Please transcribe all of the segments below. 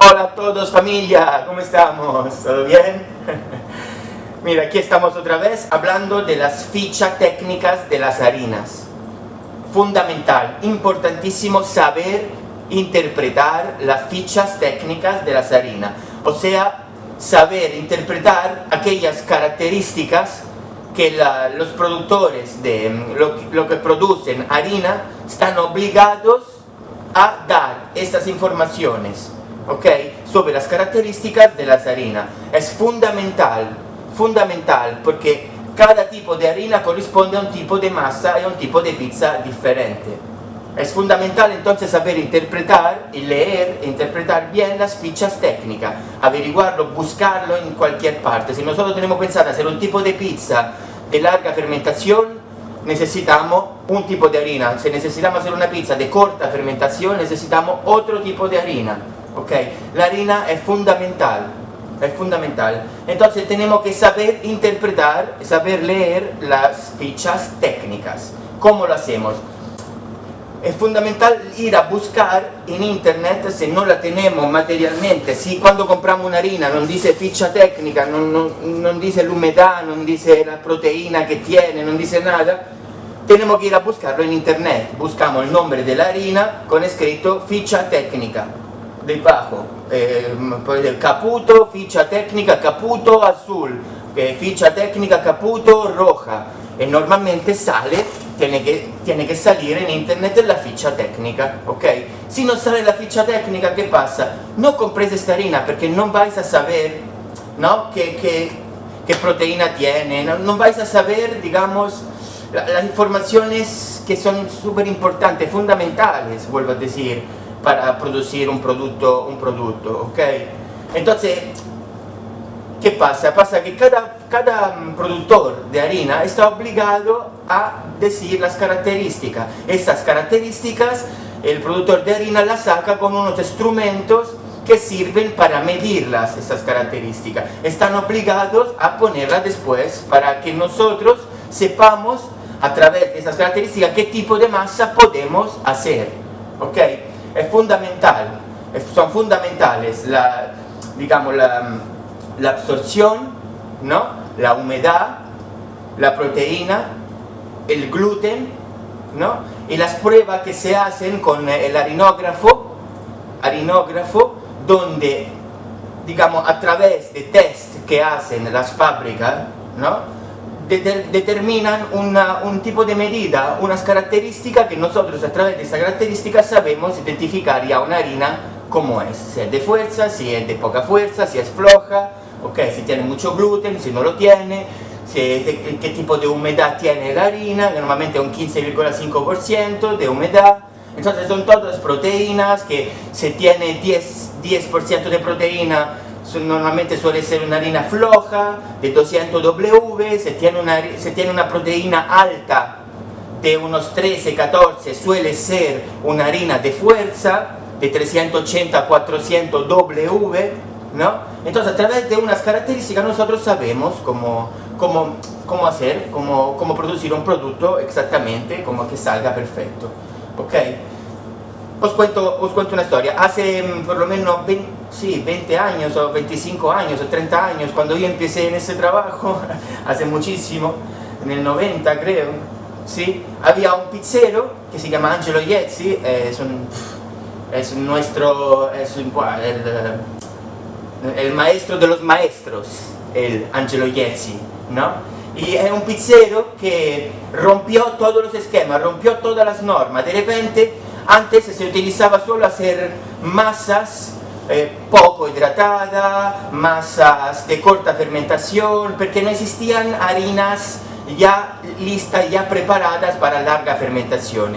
Hola a todos familia, ¿cómo estamos? ¿Todo bien? Mira, aquí estamos otra vez hablando de las fichas técnicas de las harinas. Fundamental, importantísimo saber interpretar las fichas técnicas de las harinas. O sea, saber interpretar aquellas características que los productores de lo que producen harina están obligados a dar estas informaciones, ¿ok? Sobre las características de las harinas. Es fundamental porque cada tipo de harina corresponde a un tipo de masa y a un tipo de pizza diferente. Es fundamental entonces saber interpretar y leer e interpretar bien las fichas técnicas, averiguarlo, buscarlo en cualquier parte. Si nosotros tenemos pensado hacer un tipo de pizza de larga fermentación, necesitamos un tipo de harina. Si necesitamos hacer una pizza de corta fermentación, necesitamos otro tipo de harina, ¿ok? La harina es fundamental. Entonces tenemos que saber interpretar, saber leer las fichas técnicas. ¿Cómo lo hacemos? Es fundamental ir a buscar en internet si no la tenemos materialmente. Si cuando compramos una harina non dice ficha tecnica, non dice l'umidad, non dice la proteína que tiene, non dice nada, tenemos que ir a buscarlo en internet. Buscamos el nombre de la harina con escrito ficha técnica debajo, Caputo, ficha técnica Caputo azul, ficha técnica Caputo roja, y normalmente sale, tiene que salir en internet la ficha técnica, ok? Si no sale la ficha técnica, ¿qué pasa? No compres esta harina porque no vais a saber, ¿no? qué proteína tiene, no vais a saber, digamos, las informaciones que son súper importantes, fundamentales, vuelvo a decir, para producir un producto, ¿ok? Entonces, ¿qué pasa? Pasa que cada productor de harina está obligado a decir las características. Estas características, el productor de harina las saca con unos instrumentos que sirven para medirlas, estas características. Están obligados a ponerlas después para que nosotros sepamos a través de esas características qué tipo de masa podemos hacer, ¿ok? Es fundamental, son fundamentales la absorción, ¿no? La humedad, la proteína, el gluten, ¿no? Y las pruebas que se hacen con el harinógrafo, donde, digamos, a través de test que hacen las fábricas, ¿no? Determinan un tipo de medida, unas características que nosotros a través de esas características sabemos identificar ya una harina como es, si es de fuerza, si es de poca fuerza, si es floja, okay, si tiene mucho gluten, si no lo tiene, qué tipo de humedad tiene la harina, que normalmente es un 15,5% de humedad. Entonces son todas proteínas que si tiene 10% de proteína, normalmente suele ser una harina floja de 200 W, se tiene una proteína alta de unos 13, 14, suele ser una harina de fuerza de 380 a 400 W, ¿no? Entonces a través de unas características nosotros sabemos cómo producir un producto exactamente, como que salga perfecto, ¿ok? Os cuento una historia. Hace por lo menos 20 años o 25 años o 30 años, cuando yo empecé en ese trabajo, hace muchísimo, en el 90 creo, ¿sí? Había un pizzero que se llama Angelo Iezzi, el maestro de los maestros, el Angelo Iezzi, ¿no? Y es un pizzero que rompió todos los esquemas, rompió todas las normas. De repente, antes se utilizaba solo hacer masas poco hidratadas, masas de corta fermentación, porque no existían harinas ya listas, ya preparadas para larga fermentación.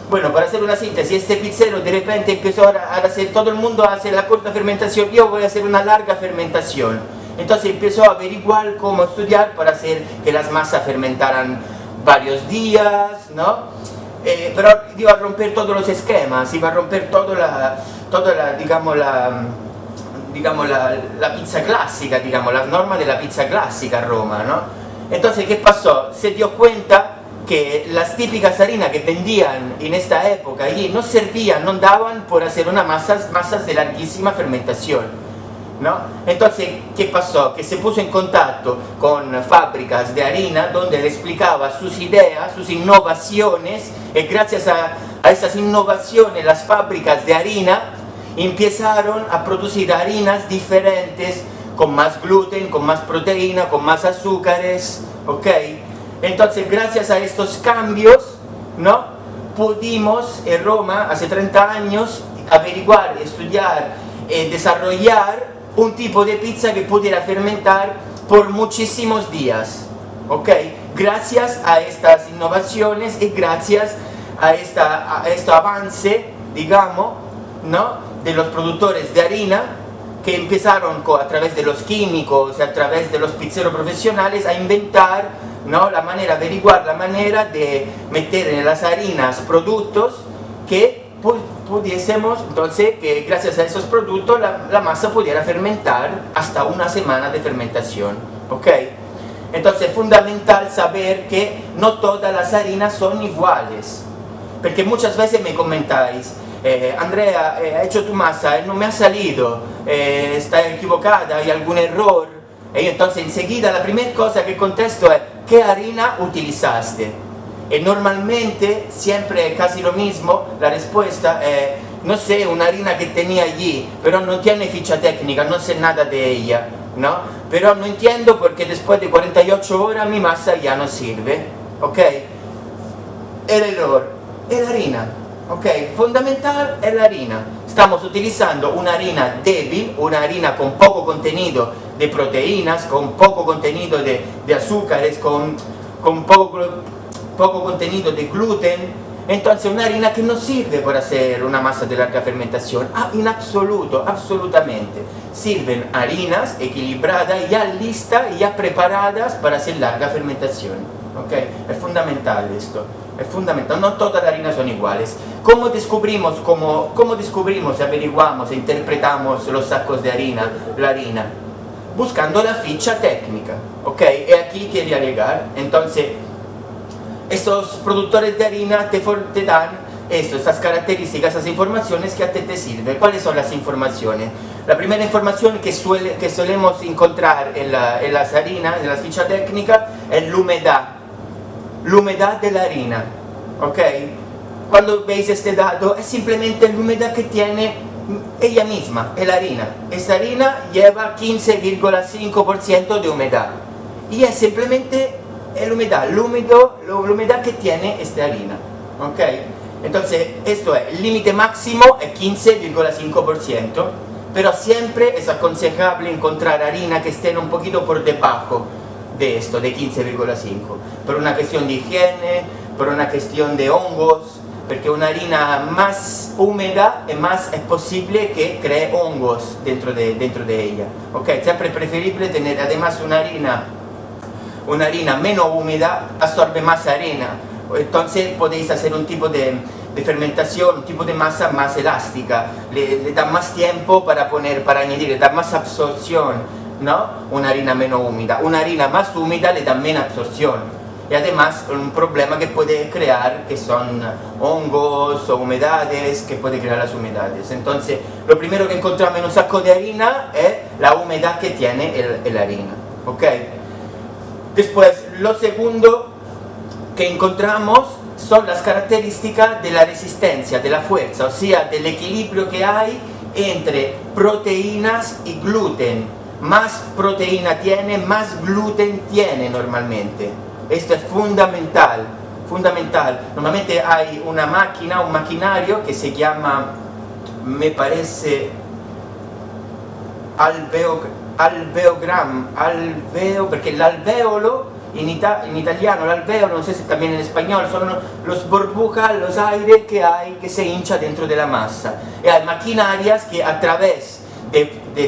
Bueno, para hacer una síntesis, este pizzero de repente empezó a hacer, todo el mundo hace la corta fermentación, yo voy a hacer una larga fermentación. Entonces empezó a averiguar cómo estudiar para hacer que las masas fermentaran varios días, ¿no? Pero iba a romper todos los esquemas, iba a romper toda la pizza clásica, digamos, las normas de la pizza clásica a Roma, ¿no? Entonces, ¿qué pasó? Se dio cuenta que las típicas harinas que vendían en esta época allí no servían, no daban por hacer unas masas de larguísima fermentación, ¿no? Entonces, ¿qué pasó? Que se puso en contacto con fábricas de harina donde le explicaba sus ideas, sus innovaciones, y gracias a esas innovaciones las fábricas de harina empezaron a producir harinas diferentes, con más gluten, con más proteína, con más azúcares, ¿ok? Entonces, gracias a estos cambios, ¿no? Pudimos en Roma, hace 30 años, averiguar, estudiar, desarrollar un tipo de pizza que pudiera fermentar por muchísimos días, ¿ok? Gracias a estas innovaciones y gracias a este avance, digamos, ¿no? De los productores de harina, que empezaron a través de los químicos, a través de los pizzeros profesionales, a inventar, ¿no? Averiguar la manera de meter en las harinas productos que pudiésemos, entonces, que gracias a esos productos la masa pudiera fermentar hasta una semana de fermentación, ¿ok? Entonces es fundamental saber que no todas las harinas son iguales, porque muchas veces me comentáis, Andrea, he hecho tu masa, no me ha salido, está equivocada, hay algún error. Y entonces enseguida la primera cosa que contesto es, ¿qué harina utilizaste? Y normalmente, siempre casi lo mismo, la respuesta es, no sé, una harina que tenía allí, pero no tiene ficha técnica, no sé nada de ella, ¿no? Pero no entiendo porque después de 48 horas mi masa ya no sirve, ¿ok? El error es la harina. Ok, fundamental es la harina. Estamos utilizando una harina débil, una harina con poco contenido de proteínas, con poco contenido de azúcares, con poco contenido de gluten. Entonces una harina que no sirve para hacer una masa de larga fermentación, en absoluto, absolutamente. Sirven harinas equilibradas, ya listas, ya preparadas para hacer larga fermentación. Ok, es fundamental esto. Es fundamental, no todas las harinas son iguales. ¿Cómo descubrimos, averiguamos e interpretamos los sacos de harina, la harina? Buscando la ficha técnica, ¿ok? Y aquí quería llegar. Entonces, estos productores de harina te dan estas características, esas informaciones que a ti te sirven. ¿Cuáles son las informaciones? La primera información que solemos encontrar en las harinas, en las fichas técnicas, es la humedad de la harina, ¿ok? Cuando veis este dato es simplemente la humedad que tiene ella misma, la harina. Esta harina lleva 15,5% de humedad y es simplemente la humedad que tiene esta harina, ¿ok? Entonces esto es, el límite máximo es 15,5%, pero siempre es aconsejable encontrar harina que esté un poquito por debajo de esto, de 15,5, por una cuestión de higiene, por una cuestión de hongos, porque una harina más húmeda es posible que cree hongos dentro de ella, ¿ok? Siempre es preferible tener además una harina menos húmeda, absorbe más arena, entonces podéis hacer un tipo de fermentación, un tipo de masa más elástica, le da más tiempo para añadir, le da más absorción, ¿no? Una harina menos húmeda. Una harina más húmeda le da menos absorción y además un problema que puede crear, que son hongos o humedades, que puede crear las humedades. Entonces lo primero que encontramos en un saco de harina es la humedad que tiene la harina, ¿ok? Después, lo segundo que encontramos son las características de la resistencia, de la fuerza, o sea, del equilibrio que hay entre proteínas y gluten. Más proteína tiene, más gluten tiene normalmente. Esto es fundamental, fundamental. Normalmente hay una máquina, un maquinario que se llama, me parece, porque el alveolo, en italiano el alveolo, no sé si también en español, son los burbujas, los aires que hay, que se hincha dentro de la masa. Y hay maquinarias que a través de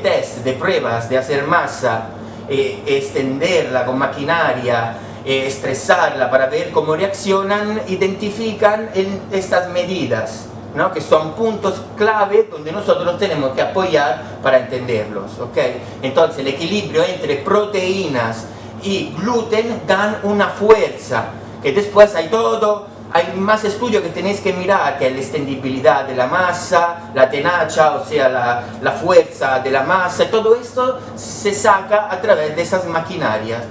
test, de pruebas, de hacer masa, extenderla con maquinaria, estresarla para ver cómo reaccionan, identifican estas medidas, ¿no? Que son puntos clave donde nosotros nos tenemos que apoyar para entenderlos, ¿ok? Entonces el equilibrio entre proteínas y gluten dan una fuerza que después hay más estudios que tenéis que mirar, que es la extendibilidad de la masa, la tenacia, o sea, la fuerza de la masa, y todo esto se saca a través de esas maquinarias.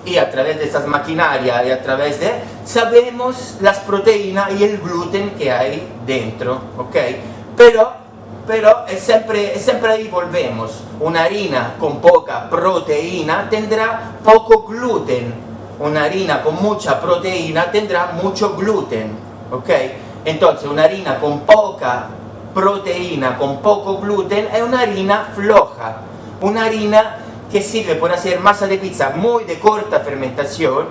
Y a través de estas maquinarias y a través de... sabemos las proteínas y el gluten que hay dentro, ¿ok? Pero es siempre ahí volvemos. Una harina con poca proteína tendrá poco gluten. Una harina con mucha proteína tendrá mucho gluten, ¿ok? Entonces una harina con poca proteína, con poco gluten, es una harina floja. Una harina que sirve para hacer masa de pizza muy de corta fermentación,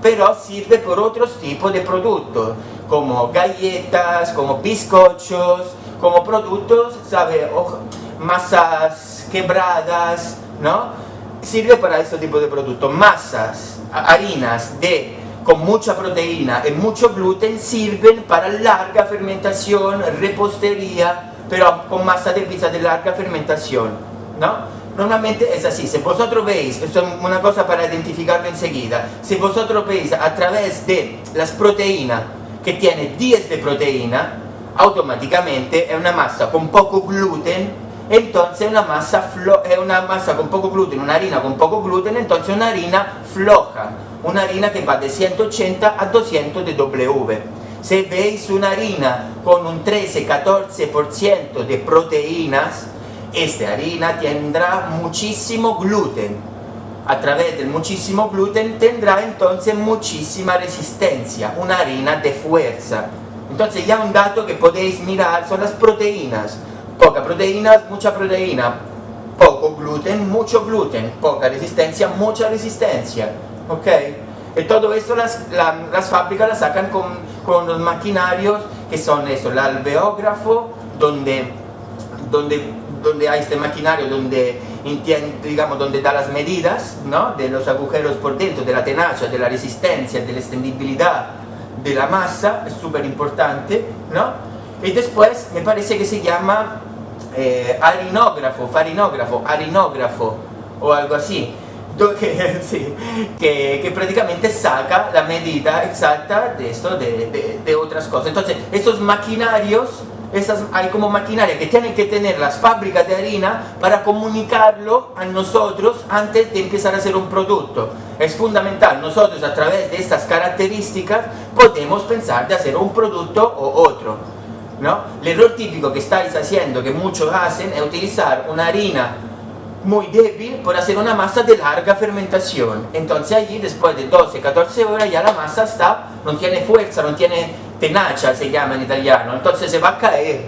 pero sirve por otros tipos de productos, como galletas, como bizcochos, como productos, ¿sabe? Masas quebradas, ¿no? Sirve para este tipo de productos. Masas, harinas con mucha proteína y mucho gluten sirven para larga fermentación, repostería, pero con masa de pizza de larga fermentación, ¿no? Normalmente es así. Si vosotros veis, esto es una cosa para identificarlo enseguida, si vosotros veis a través de las proteínas que tiene 10 de proteína, automáticamente es una masa con poco gluten, entonces es una masa con poco gluten, una harina con poco gluten, entonces una harina floja, una harina que va de 180 a 200 de W. Si veis una harina con un 13-14% de proteínas, esta harina tendrá muchísimo gluten. A través del muchísimo gluten tendrá entonces muchísima resistencia, una harina de fuerza. Entonces ya un dato que podéis mirar son las proteínas. Poca proteína, mucha proteína. Poco gluten, mucho gluten. Poca resistencia, mucha resistencia. ¿Ok? Y todo esto las fábricas las sacan con los maquinarios que son eso, el alveógrafo, donde hay este maquinario donde da las medidas, ¿no? De los agujeros por dentro, de la tenacia, de la resistencia, de la extendibilidad de la masa, es súper importante, ¿no? Y después me parece que se llama harinógrafo o algo así, que prácticamente saca la medida exacta de esto, de otras cosas. Entonces, estos maquinarios, hay como maquinaria que tienen que tener las fábricas de harina para comunicarlo a nosotros antes de empezar a hacer un producto. Es fundamental, nosotros a través de estas características podemos pensar de hacer un producto o otro, ¿no? El error típico que estáis haciendo, que muchos hacen, es utilizar una harina muy débil para hacer una masa de larga fermentación. Entonces allí después de 12-14 horas ya la masa no tiene fuerza, no tiene tenacia, se llama en italiano, entonces se va a caer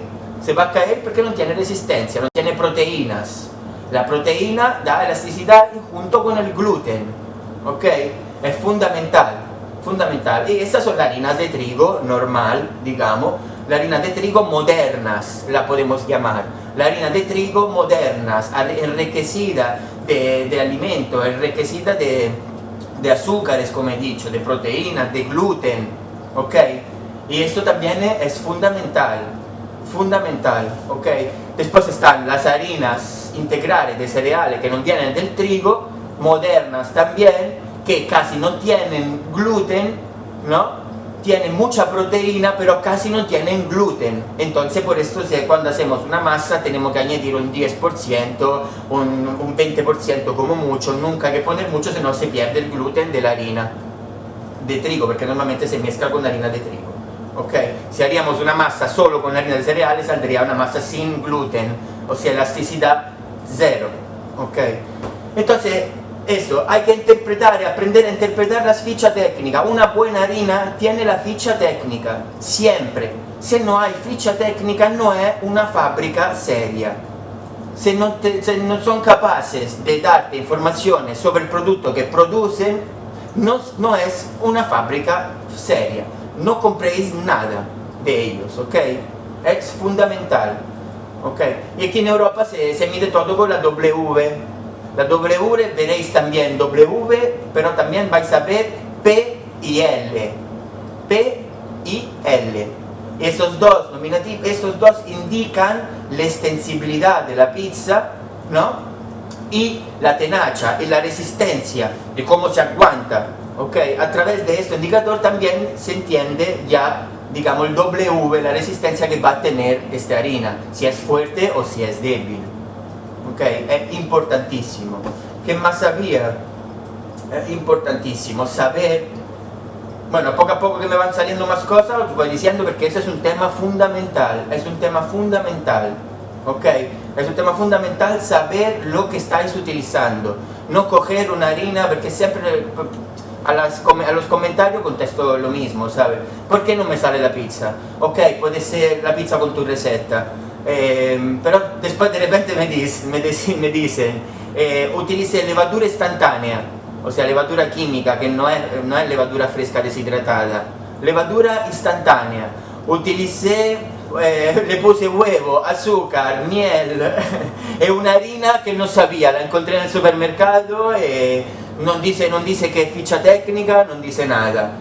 porque no tiene resistencia, no tiene proteínas. La proteína da elasticidad junto con el gluten, ¿ok? Es fundamental. Y estas son las harinas de trigo normal, digamos, la harina de trigo modernas, la podemos llamar. La harina de trigo modernas, enriquecida de alimentos, enriquecida de azúcares, como he dicho, de proteínas, de gluten, ¿ok? Y esto también es fundamental, ¿ok? Después están las harinas integrales de cereales que no vienen del trigo, modernas también, que casi no tienen gluten, ¿no? Tienen mucha proteína, pero casi no tienen gluten. Entonces, por esto, cuando hacemos una masa, tenemos que añadir un 10%, un 20% como mucho. Nunca hay que poner mucho, si no se pierde el gluten de la harina de trigo, porque normalmente se mezcla con la harina de trigo. ¿Ok? Si haríamos una masa solo con harina de cereales, saldría una masa sin gluten, o sea, elasticidad cero. ¿Ok? Entonces, esto, hay que aprender a interpretar las fichas técnicas. Una buena harina tiene la ficha técnica, siempre. Si no hay ficha técnica, no es una fábrica seria. Si no son capaces de darte informaciones sobre el producto que producen, no es una fábrica seria. No compréis nada de ellos, ¿ok? Es fundamental, ¿ok? Y aquí en Europa se mide todo con la W. La W veréis también W, pero también vais a ver P y L. P y L. Estos dos indican la extensibilidad de la pizza, ¿no? Y la tenacia y la resistencia de cómo se aguanta ¿ok? A través de este indicador también se entiende ya, digamos, el W, la resistencia que va a tener esta harina, si es fuerte o si es débil, ¿ok? Es importantísimo. ¿Qué más sabía? Es importantísimo saber, bueno, poco a poco que me van saliendo más cosas, os voy diciendo porque ese es un tema fundamental, ¿ok? Es un tema fundamental saber lo que estáis utilizando, no coger una harina, porque siempre a los comentarios contesto lo mismo, ¿sabes? ¿Por qué no me sale la pizza? Ok, puede ser la pizza con tu receta, pero después de repente me dicen utilice levadura instantánea, o sea, levadura química, que no es levadura fresca deshidratada, levadura instantánea, le puse huevo, azúcar, miel e una harina que no sabía, la encontré en el supermercado e non dice que es ficha técnica, non dice nada.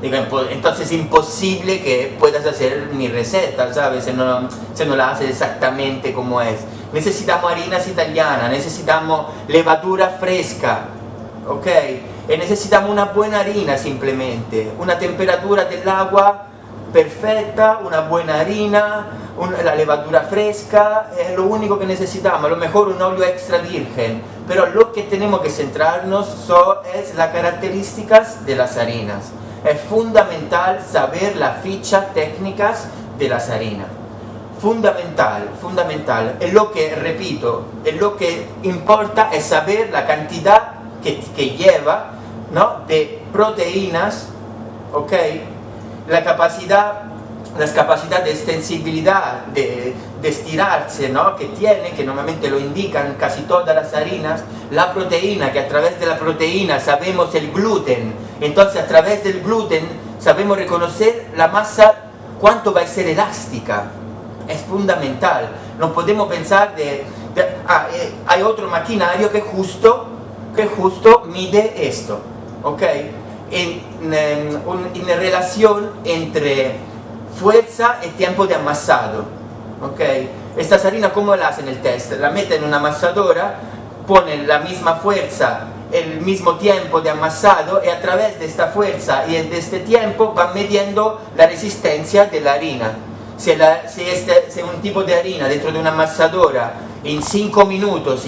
Digo, entonces es imposible que puedas hacer mi receta, ¿sabes? Si no la haces exactamente como es. Necesitamos harinas italianas, necesitamos levadura fresca, ¿ok? E necesitamos una buena harina simplemente, una temperatura del agua perfecta, una buena harina, la levadura fresca, es lo único que necesitamos, a lo mejor un óleo extra virgen, pero lo que tenemos que centrarnos es las características de las harinas. Es fundamental saber las fichas técnicas de las harinas. Fundamental. Y lo que, repito, lo que importa es saber la cantidad que lleva, ¿no?, de proteínas, ¿ok? Las capacidades de extensibilidad, de estirarse, ¿no?, que tiene, que normalmente lo indican casi todas las harinas, la proteína, que a través de la proteína sabemos el gluten, entonces a través del gluten sabemos reconocer la masa, cuánto va a ser elástica, es fundamental. No podemos pensar hay otro maquinario que justo mide esto, ¿ok? En relación entre fuerza y tiempo de amasado, ¿ok? Estas harinas, ¿cómo la hacen el test? La meten en una amasadora, ponen la misma fuerza, el mismo tiempo de amasado, y a través de esta fuerza y de este tiempo van midiendo la resistencia de la harina. Si un tipo de harina dentro de una amasadora en 5 minutos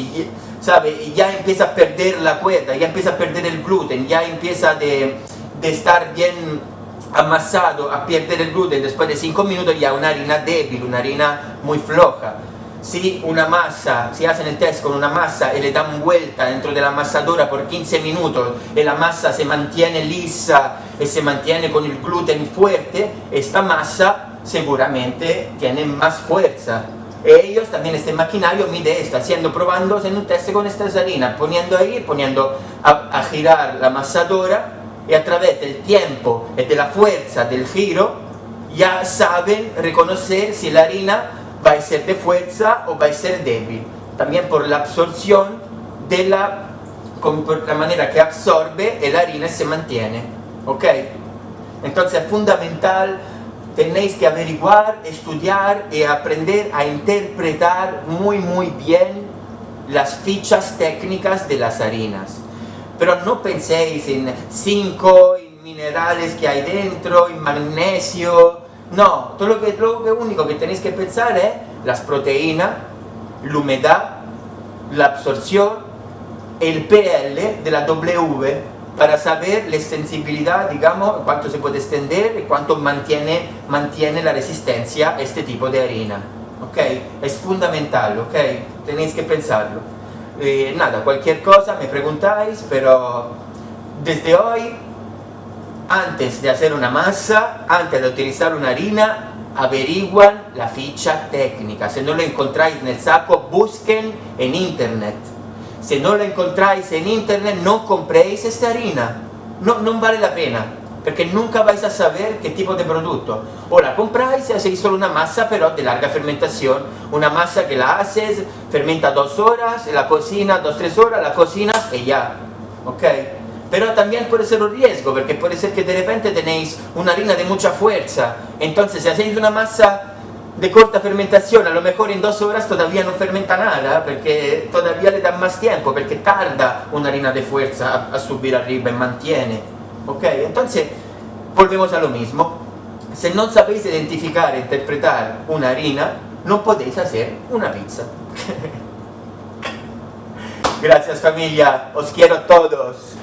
¿sabe? Ya empieza a perder la cuerda, ya empieza a perder el gluten, ya empieza de estar bien amasado a perder el gluten, después de 5 minutos ya una harina débil, una harina muy floja. Si hacen el test con una masa y le dan vuelta dentro de la amasadora por 15 minutos y la masa se mantiene lisa y se mantiene con el gluten fuerte, esta masa seguramente tiene más fuerza. Ellos también, este maquinario mide esto, probando en un test con estas harinas, poniendo a girar la amasadora, y a través del tiempo y de la fuerza del giro ya saben reconocer si la harina va a ser de fuerza o va a ser débil, también por la absorción por la manera que absorbe la harina y se mantiene, ¿ok? Entonces es fundamental. Tenéis que averiguar, estudiar y aprender a interpretar muy bien las fichas técnicas de las harinas. Pero no penséis en zinc, en minerales que hay dentro, en magnesio. No, lo único que tenéis que pensar es las proteínas, la humedad, la absorción, el PL de la W, para saber la extensibilidad, digamos, cuánto se puede extender y cuánto mantiene la resistencia a este tipo de harina, ¿ok? Es fundamental, ¿ok? Tenéis que pensarlo. Nada, cualquier cosa me preguntáis, pero desde hoy, antes de hacer una masa, antes de utilizar una harina, averiguan la ficha técnica. Si no lo encontráis en el saco, busquen en internet. Si no la encontráis en internet, no compréis esta harina, no vale la pena, porque nunca vais a saber qué tipo de producto. O la compráis y hacéis solo una masa, pero de larga fermentación, una masa que la haces, fermenta 2 horas, la cocina 2-3 horas, la cocinas y ya, ¿ok? Pero también puede ser un riesgo, porque puede ser que de repente tenéis una harina de mucha fuerza, entonces si hacéis una masa de corta fermentación, a lo mejor en 2 horas todavía no fermenta nada, porque todavía le dan más tiempo, porque tarda una harina de fuerza a subir arriba y mantiene. ¿Ok? Entonces, volvemos a lo mismo. Si no sabéis identificar e interpretar una harina, no podéis hacer una pizza. Gracias familia, os quiero a todos.